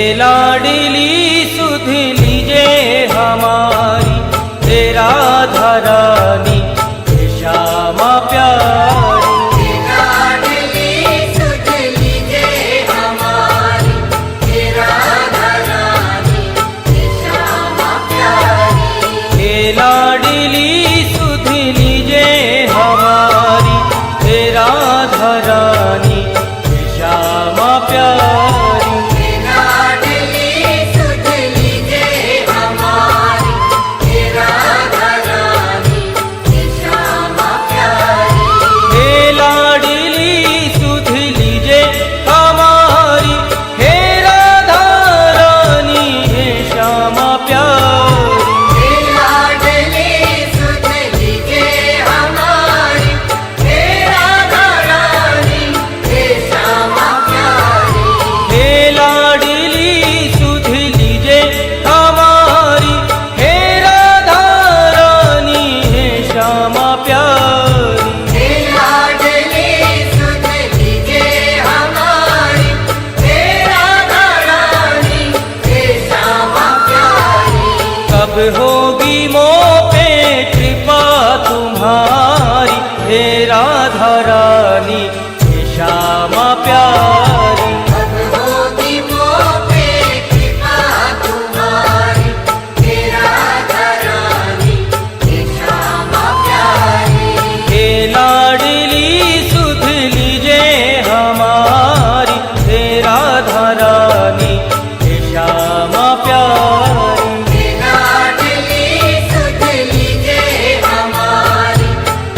लाडली सुध लीजे हमारी, हे राधा रानी, हे श्यामा प्यारी। हे लाडली सुध लीजे हमारी, हे राधा रानी, हे श्यामा प्यारी। हे लाडली सुध लीजे हमारी, हे राधा रानी, हे श्यामा प्यारी। हे लाडली सुध लीजे हमारी, हे राधा रानी, हे श्यामा प्यारी। हे लाडली सुध लीजे हमारी, हे राधा रानी, हे श्यामा प्यारी। हे लाडली सुध लीजे हमारी, हे राधा रानी, हे श्यामा प्यारी। हे लाडली सुध लीजे हमारी, हे राधा रानी, हे श्यामा प्यारी। हे लाडली सुध लीजे हमारी, हे राधा रानी, हे श्यामा प्यारी। कब होगी मो पे कृपा तुम्हारी, हे राधा रानी, हे श्यामा प्यारी। अब होगी मोह पे कृपा तुम्हारी, हे राधा रानी, हे श्यामा प्यारी। हे लाडली सुध लीजे हमारी, हे राधा रानी, हे श्यामा प्यारी। हे लाडली सुध लीजे हमारी,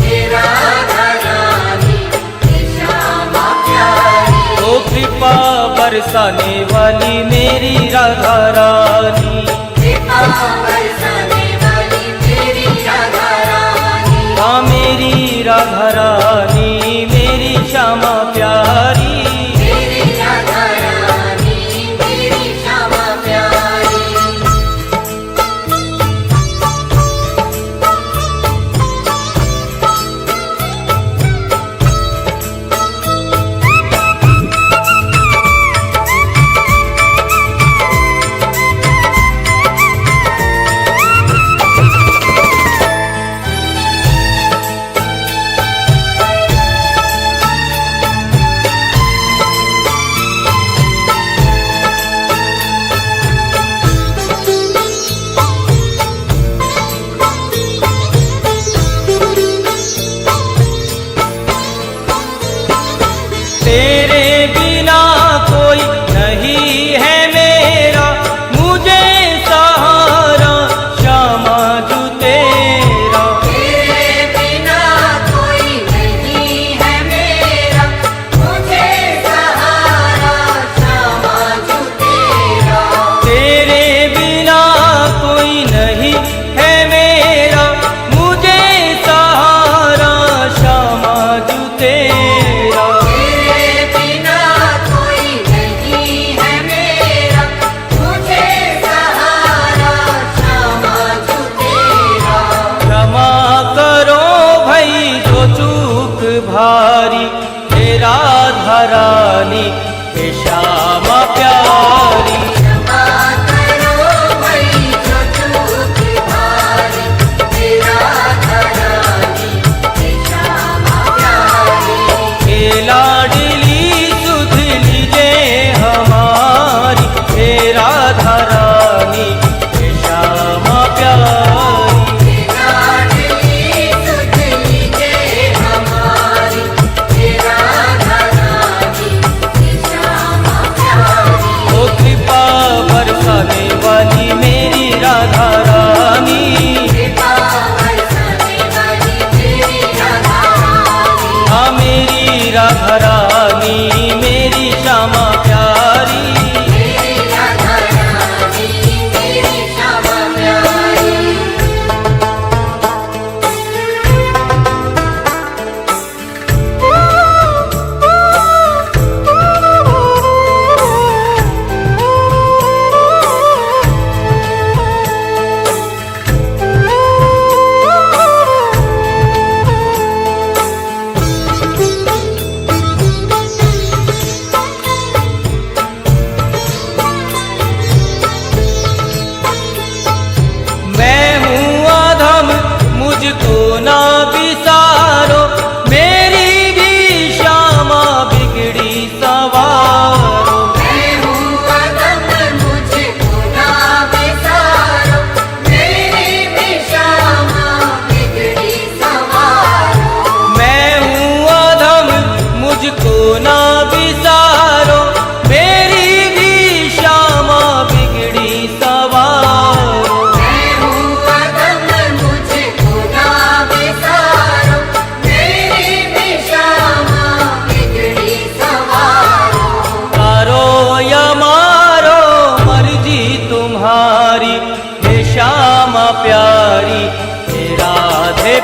हे राधा रानी, हे श्यामा प्यारी। ओ कृपा बरसाने वाली मेरी राधा रानी, कृपा बरसाने वाली मेरी राधा रानी। हाँ मेरी राधा रानी, मेरी श्यामा प्यारी। मेरी राधा रानी, मेरी श्यामा प्यारी।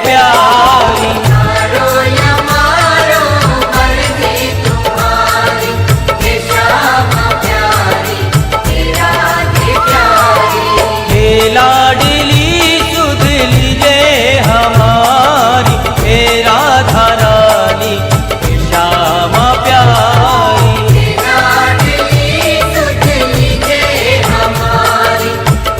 प्यारी। मारो या मारो मर्जी तुम्हारी, हे श्यामा प्यारी, हे राधे प्यारी। हे लाडली सुध लीजे हमारी, हे राधा रानी, हे श्यामा प्यारी। हे लाडली सुध लीजे हमारी,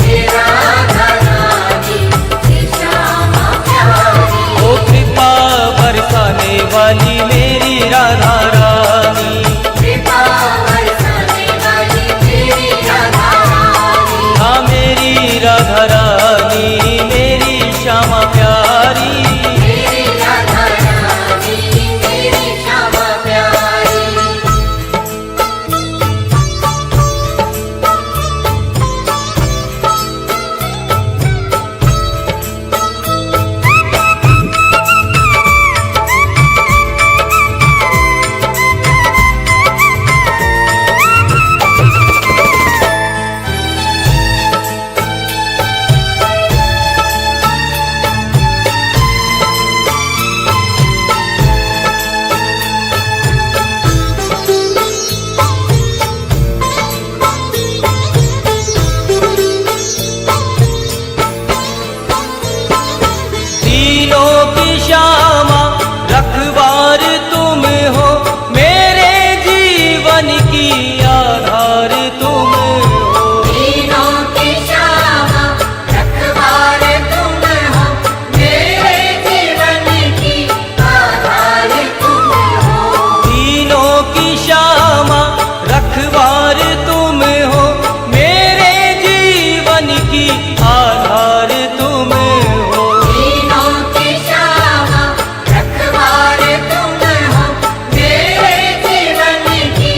हे राधा रानी, हे श्यामा प्यारी। ओ कृपा बरसाने वाली मेरी राधा रानी, कृपा बरसाने वाली मेरी राधा रानी, हाँ मेरी राधा रानी, मेरी श्यामा प्यारी। मेरी राधा रानी, मेरी श्यामा प्यारी। तीनों की श्यामा रखवार तुम हो, मेरे जीवन की आधार तुम हो। तीनों की श्यामा रखवार तुम हो, मेरे जीवन की आधार तुम हो। तीनों की श्यामा रखवार तुम हो, मेरे जीवन की आधार तुम हो। तीनों की श्यामा रखवार तुम हो, मेरे जीवन की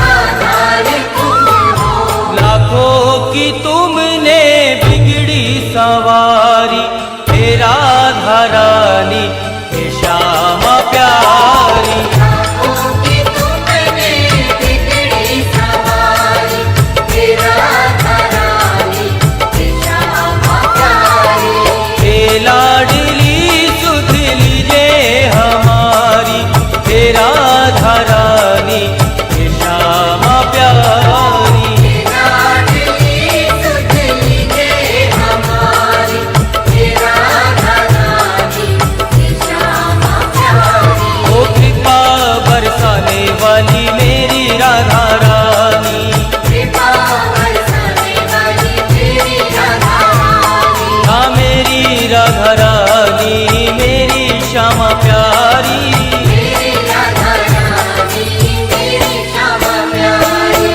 आधार तुम हो। लाखों की तुमने बिगड़ी सवारी, हे राधा रानी, हे श्यामा प्यारी। लाखों की तुमने बिगड़ी सवारी, हे राधा रानी, हे श्यामा प्यारी। हे लाडली सुध लीजे हमारी, हे राधा रानी, हे श्यामा प्यारी। हे लाडली सुध लीजे हमारी, हे राधा रानी, हे श्यामा प्यारी। ओ कृपा बरसाने वाली मेरी राधा रानी, कृपा बरसाने वाली मेरी राधा रानी, हाँ मेरी राधा रानी, मेरी श्यामा प्यारी। मेरी राधा रानी, मेरी श्यामा प्यारी।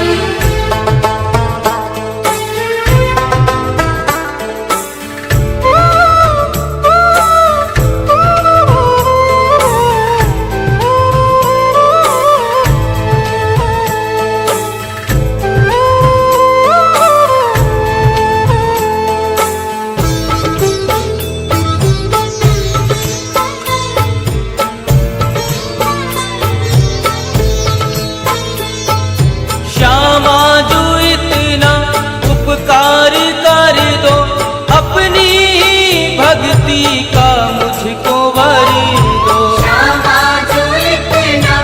श्यामा जो इतना उपकार कर दो, अपनी भक्ति का मुझको वर दो। श्यामा जो इतना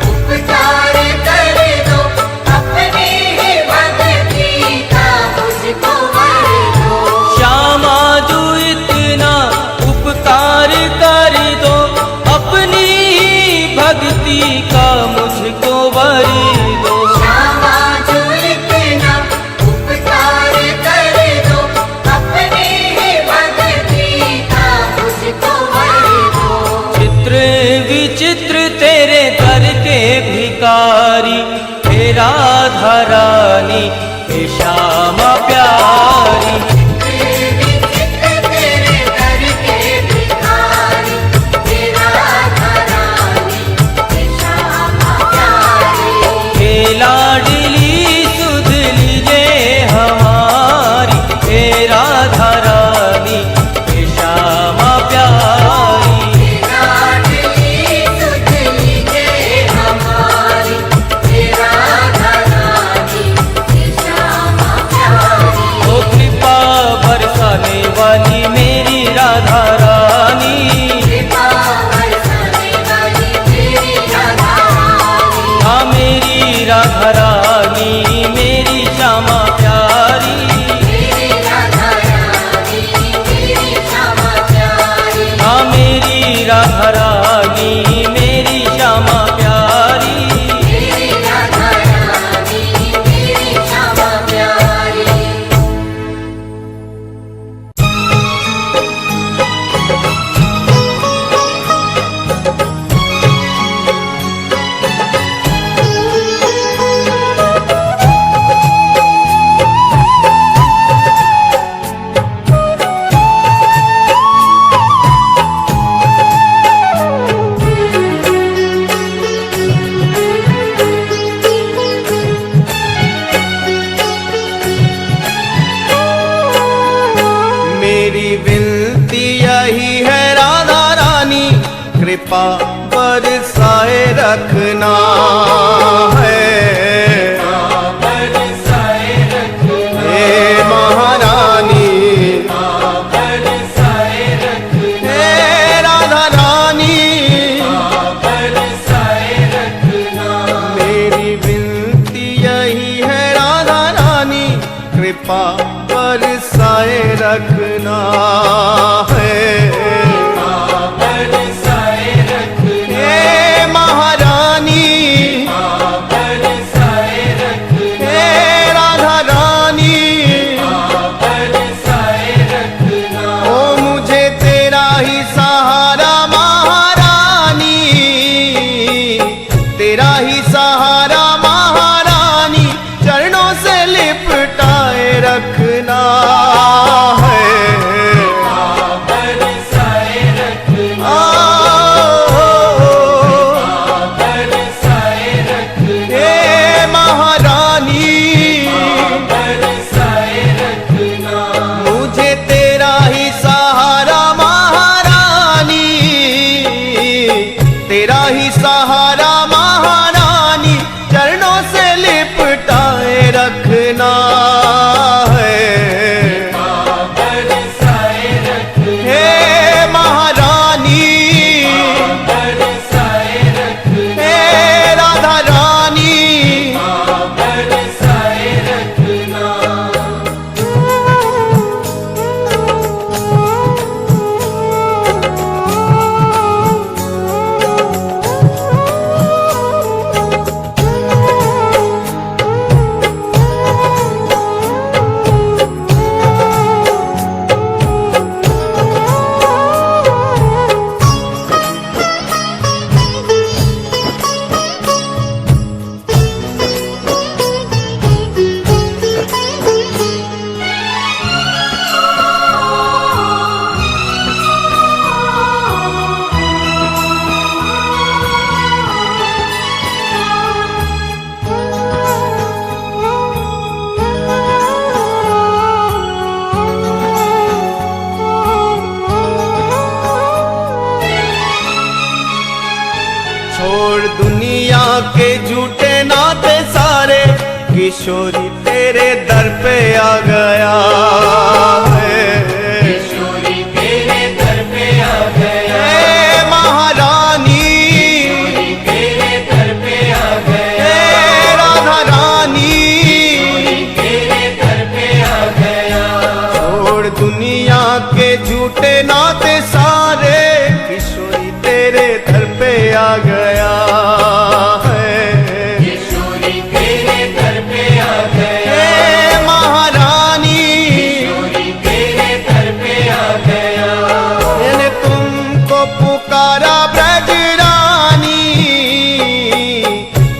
उपकार कर दो, अपनी ही भक्ति का मुझको वर दो। श्यामा जो इतना उपकार कर दो, अपनी भक्ति का मुझको वर दो। श्यामा जो इतना उपकार कर दो, अपनी ही भक्ति का मुझको वर दो। चित्र विचित्र तेरे दर के भिकारी, हे राधा रानी, हे श्यामा प्यारी। विचित्र तेरे दर के भिखारी, हे राधा रानी, हे श्यामा प्यारी। हे लाडली सुध लीजे हमारी, हे राधा रानी, हे श्यामा प्यारी। हे लाडली सुध लीजे हमारी, हे राधा रानी, हे श्यामा कृपा बरसाए रखना है। हे महारानी, हे राधा रानी, मेरी विनती यही है राधा रानी, कृपा बरसाए रखना है। हे महारानी, हे राधा रानी, ओ मुझे तेरा ही सहारा महारानी, तेरा ही सहारा महारानी, चरणों से लिपटाए रखना है। हे महारानी, मुझे तेरा ही सहारा महारानी, तेरा ही सहारा महारानी, चरणों से लिपटाए रखना है। हे महारानी, हे राधा रानी, छोड़ दुनिया के झूठे नाते सारे, किशोरी तेरे दर पे आ गया है। हे महारानी, हे राधा रानी, छोड़ दुनिया के झूठे नाते सारे, किशोरी तेरे दर पे आ गया है। हे महारानी, मैंने तुमको पुकारा ब्रजरानी,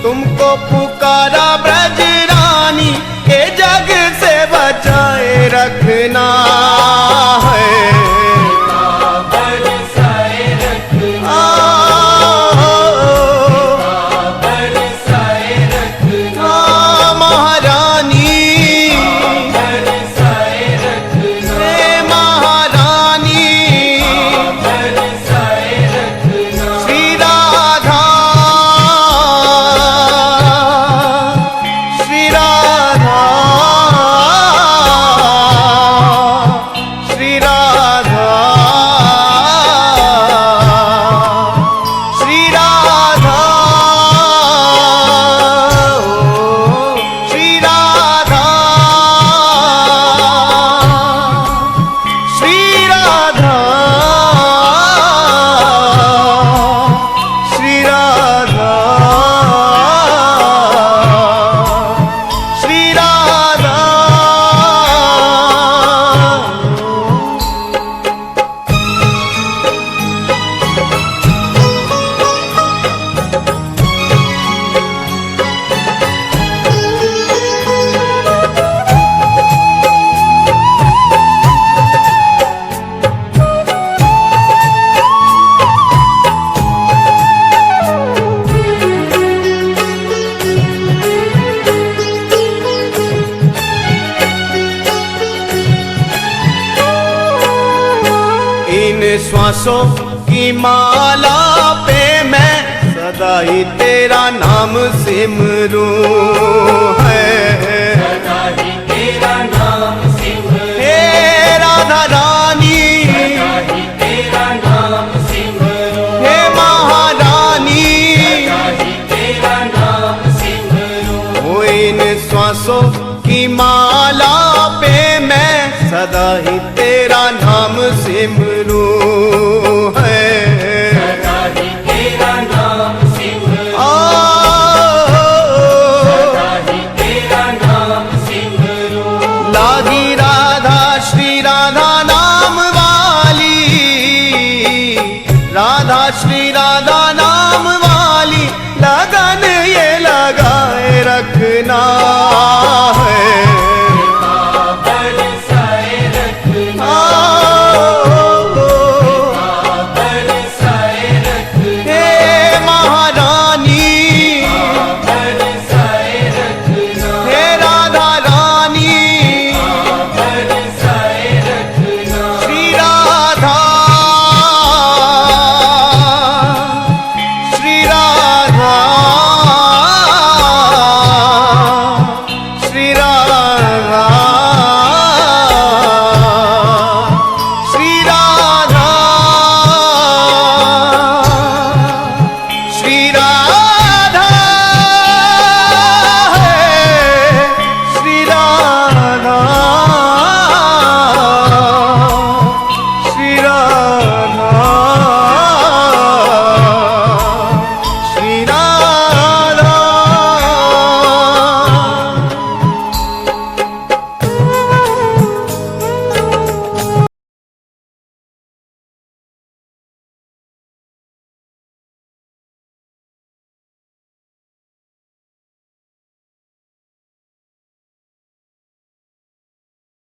तुमको पुकारा ब्रजरानी, के जग से बचाए रखना है। महारानी, हे महारानी, श्री राधा, श्री राधा, श्री राधा, श्री राधा, श्री राधा, श्री राधा, श्री राधा, श्री राधा। इन श्वासों की माला पे मैं सदा ही तेरा नाम सिमरूं है। सदा ही तेरा नाम सिमरूं, हे राधा रानी, सदा ही तेरा नाम सिमरूं, हे महारानी, सदा ही तेरा नाम सिमरूं। हो इन श्वासों की माला पे मैं सदा ही तेरा नाम सिमरूं है। सदा ही तेरा नाम सिमरूं, सदा ही तेरा नाम सिमरूं। लागी राधा श्री राधा नाम वाली, राधा श्री राधा